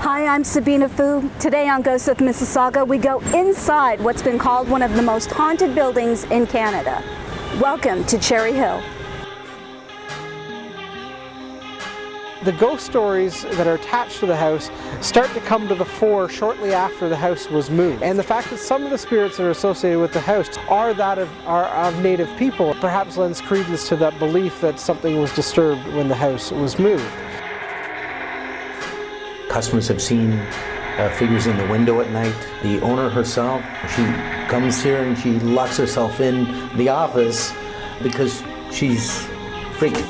Hi, I'm Sabina Fu. Today on Ghosts of Mississauga, we go inside what's been called one of the most haunted buildings in Canada. Welcome to Cherry Hill. The ghost stories that are attached to the house start to come to the fore shortly after the house was moved. And the fact that some of the spirits that are associated with the house are of native people perhaps lends credence to that belief that something was disturbed when the house was moved. Customers have seen figures in the window at night. The owner herself, she comes here and she locks herself in the office because she's freaky.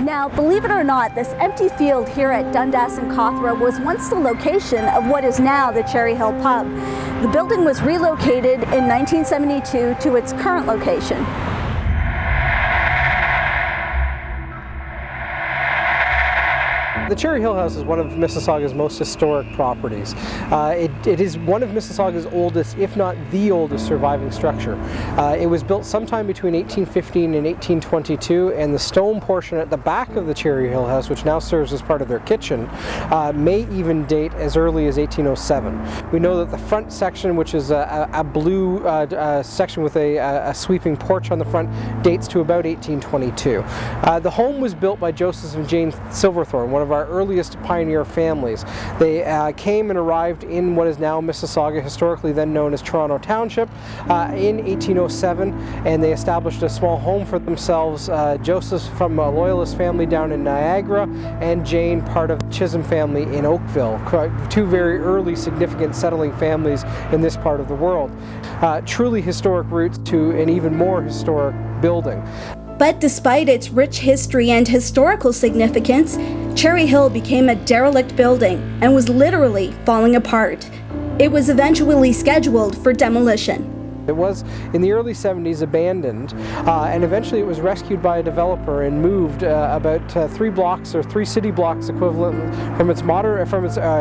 Now, believe it or not, this empty field here at Dundas and Cawthra was once the location of what is now the Cherry Hill Pub. The building was relocated in 1972 to its current location. The Cherry Hill House is one of Mississauga's most historic properties. It is one of Mississauga's oldest, if not the oldest, surviving structure. It was built sometime between 1815 and 1822, and the stone portion at the back of the Cherry Hill House, which now serves as part of their kitchen, may even date as early as 1807. We know that the front section, which is a blue section with a sweeping porch on the front, dates to about 1822. The home was built by Joseph and Jane Silverthorne, one of our earliest pioneer families. They came and arrived in what is now Mississauga, historically then known as Toronto Township, in 1807, and they established a small home for themselves. Joseph from a Loyalist family down in Niagara, and Jane part of the Chisholm family in Oakville, two very early significant settling families in this part of the world. Truly historic roots to an even more historic building. But despite its rich history and historical significance, Cherry Hill became a derelict building and was literally falling apart. It was eventually scheduled for demolition. It was, in the early 70s, abandoned, and eventually it was rescued by a developer and moved about 3 blocks or 3 city blocks equivalent from its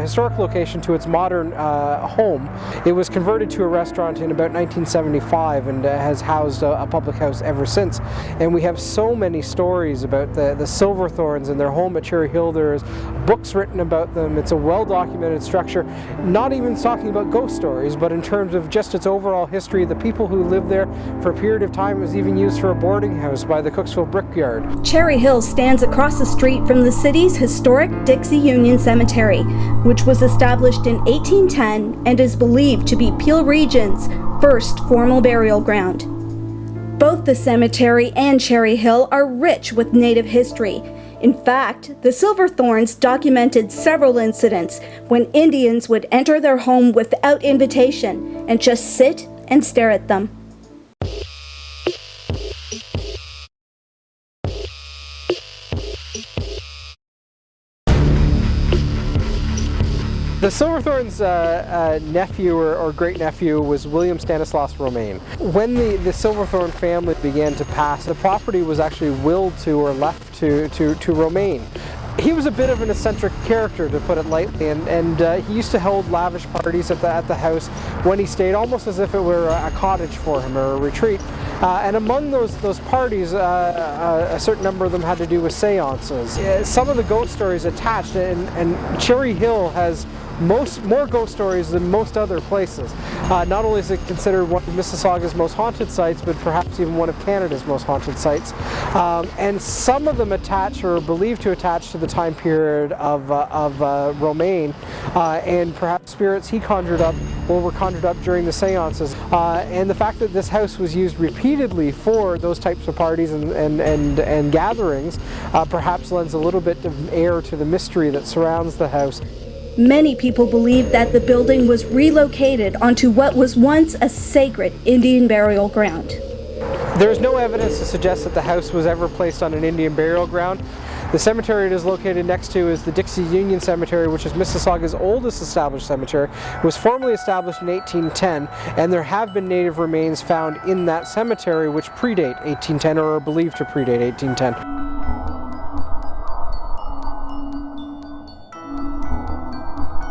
historic location to its modern home. It was converted to a restaurant in about 1975 and has housed a public house ever since. And we have so many stories about the Silverthorns and their home at Cherry Hill. There's books written about them. It's a well-documented structure, not even talking about ghost stories, but in terms of just its overall history. The people who lived there for a period of time. It was even used for a boarding house by the Cooksville Brickyard. Cherry Hill stands across the street from the city's historic Dixie Union Cemetery, which was established in 1810 and is believed to be Peel Region's first formal burial ground. Both the cemetery and Cherry Hill are rich with Native history. In fact, the Silverthorns documented several incidents when Indians would enter their home without invitation and just sit and stare at them. The Silverthorns' nephew or great-nephew was William Stanislaus Romaine. When the Silverthorne family began to pass, the property was actually willed to or left to Romaine. He was a bit of an eccentric character, to put it lightly, and he used to hold lavish parties at the house when he stayed, almost as if it were a cottage for him or a retreat. And among those parties, a certain number of them had to do with seances. Some of the ghost stories attached, and Cherry Hill has more ghost stories than most other places. Not only is it considered one of Mississauga's most haunted sites, but perhaps even one of Canada's most haunted sites. And some of them attach or are believed to attach to the time period of Romaine, and perhaps spirits he conjured up or were conjured up during the seances. And the fact that this house was used repeatedly for those types of parties and gatherings perhaps lends a little bit of air to the mystery that surrounds the house. Many people believe that the building was relocated onto what was once a sacred Indian burial ground. There's no evidence to suggest that the house was ever placed on an Indian burial ground. The cemetery it is located next to is the Dixie Union Cemetery, which is Mississauga's oldest established cemetery. It was formally established in 1810, and there have been native remains found in that cemetery which predate 1810 or are believed to predate 1810.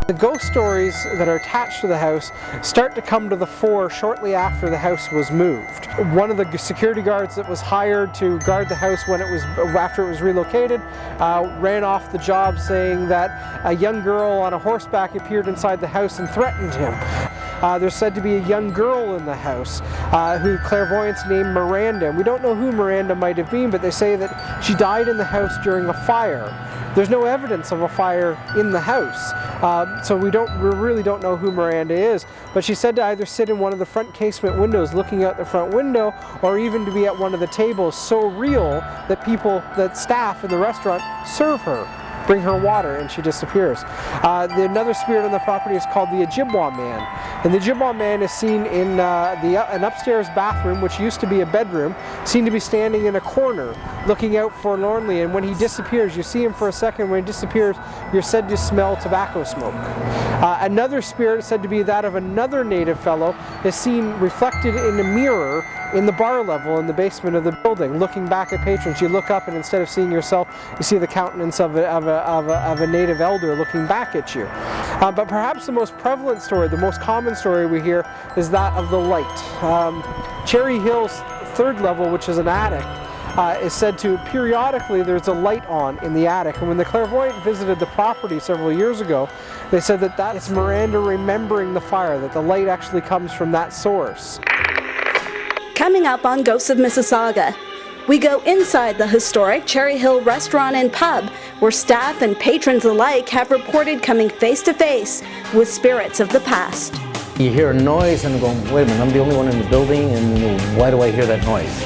The ghost stories that are attached to the house start to come to the fore shortly after the house was moved. One of the security guards that was hired to guard the house after it was relocated ran off the job saying that a young girl on a horseback appeared inside the house and threatened him. There's said to be a young girl in the house who clairvoyants named Miranda. And we don't know who Miranda might have been, but they say that she died in the house during a fire. There's no evidence of a fire in the house, so we really don't know who Miranda is, but she's said to either sit in one of the front casement windows looking out the front window, or even to be at one of the tables so real that staff in the restaurant serve her, bring her water, and she disappears. Another spirit on the property is called the Ojibwa Man, and the Ojibwa Man is seen in an upstairs bathroom, which used to be a bedroom, seen to be standing in a corner looking out forlornly, and when he disappears, you see him for a second. When he disappears, you're said to smell tobacco smoke. Another spirit, said to be that of another native fellow, is seen reflected in a mirror in the bar level in the basement of the building, looking back at patrons. You look up, and instead of seeing yourself, you see the countenance of a native elder looking back at you. But perhaps the most prevalent story, the most common story we hear, is that of the light. Cherry Hill's third level, which is an attic, is said to periodically there's a light on in the attic, and when the clairvoyant visited the property several years ago, they said that is Miranda remembering the fire, that the light actually comes from that source. Coming up on Ghosts of Mississauga, we go inside the historic Cherry Hill restaurant and pub, where staff and patrons alike have reported coming face to face with spirits of the past. You hear a noise and go, wait a minute, I'm the only one in the building, and why do I hear that noise?